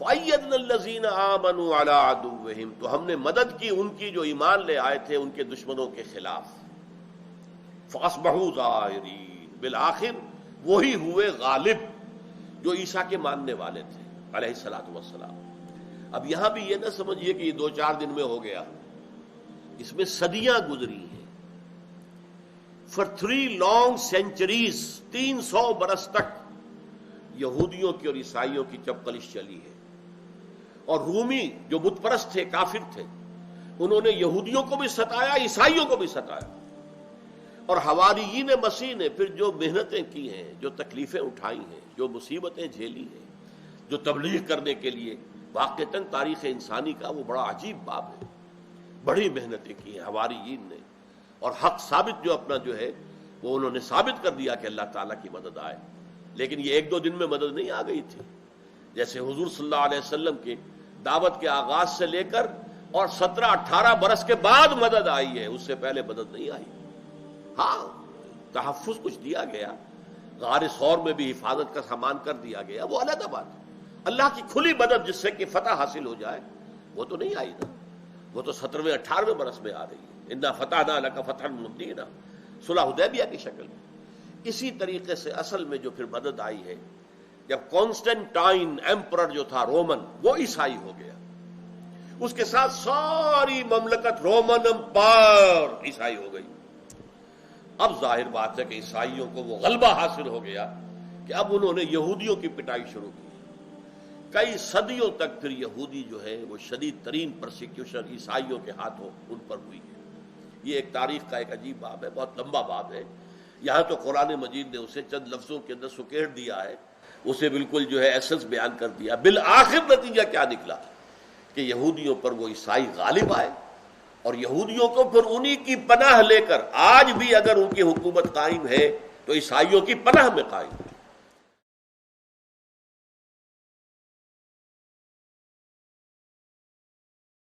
فَأَيَّدْنَا الَّذِينَ آمَنُوا عَلَىٰ عَدُوِّهِمْ، تو ہم نے مدد کی ان کی جو ایمان لے آئے تھے ان کے دشمنوں کے خلاف. فَأَصْبَحُوا ظَاهِرِينَ، بالآخر وہی ہوئے غالب جو عیسیٰ کے ماننے والے تھے علیہ الصلوۃ والسلام. اب یہاں بھی یہ نہ سمجھیے کہ یہ 2-4 دن میں ہو گیا، اس میں صدیاں گزری ہیں. For 3 long centuries، 300 برس تک یہودیوں کی اور عیسائیوں کی چپقلش چلی ہے. اور رومی جو بت پرست تھے، کافر تھے، انہوں نے یہودیوں کو بھی ستایا، عیسائیوں کو بھی ستایا. اور حواریین مسیح نے پھر جو محنتیں کی ہیں، جو تکلیفیں اٹھائی ہیں، جو مصیبتیں جھیلی ہیں، جو تبلیغ کرنے کے لیے واقعتاً تاریخ انسانی کا وہ بڑا عجیب باب ہے. بڑی محنتیں کی ہیں حواریین نے، اور حق ثابت جو اپنا جو ہے وہ انہوں نے ثابت کر دیا کہ اللہ تعالیٰ کی مدد آئے. لیکن یہ 1-2 دن میں مدد نہیں آ گئی تھی. جیسے حضور صلی اللہ علیہ وسلم کے دعوت کے آغاز سے لے کر اور 17-18 برس کے بعد مدد آئی ہے، اس سے پہلے مدد نہیں آئی. ہاں تحفظ کچھ دیا گیا، غار ثور میں بھی حفاظت کا سامان کر دیا گیا، وہ علیحدہ بات ہے. اللہ کی کھلی مدد جس سے کہ فتح حاصل ہو جائے وہ تو نہیں آئی نا، وہ تو 17ویں-18ویں برس میں آ رہی ہے. انا فتحنا لک فتحا مبینا، صلح حدیبیہ کی شکل میں. اسی طریقے سے اصل میں جو پھر مدد آئی ہے جب کانسٹنٹائن ایمپرر جو تھا رومن، وہ عیسائی ہو گیا، اس کے ساتھ ساری مملکت رومن امپائر عیسائی ہو گئی. اب ظاہر بات ہے کہ عیسائیوں کو وہ غلبہ حاصل ہو گیا کہ اب انہوں نے یہودیوں کی پٹائی شروع کی. کئی صدیوں تک پھر یہودی جو ہے وہ شدید ترین پرسیکیوشن عیسائیوں کے ہاتھوں ان پر ہوئی ہے. یہ ایک تاریخ کا ایک عجیب باب ہے، بہت لمبا باب ہے. یہاں تو قرآن مجید نے اسے چند لفظوں کے اندر سکیڑ دیا ہے، اسے بالکل جو ہے ایسنس بیان کر دیا. بالآخر نتیجہ کیا نکلا کہ یہودیوں پر وہ عیسائی غالب آئے، اور یہودیوں کو پھر انہی کی پناہ لے کر آج بھی اگر ان کی حکومت قائم ہے تو عیسائیوں کی پناہ میں قائم.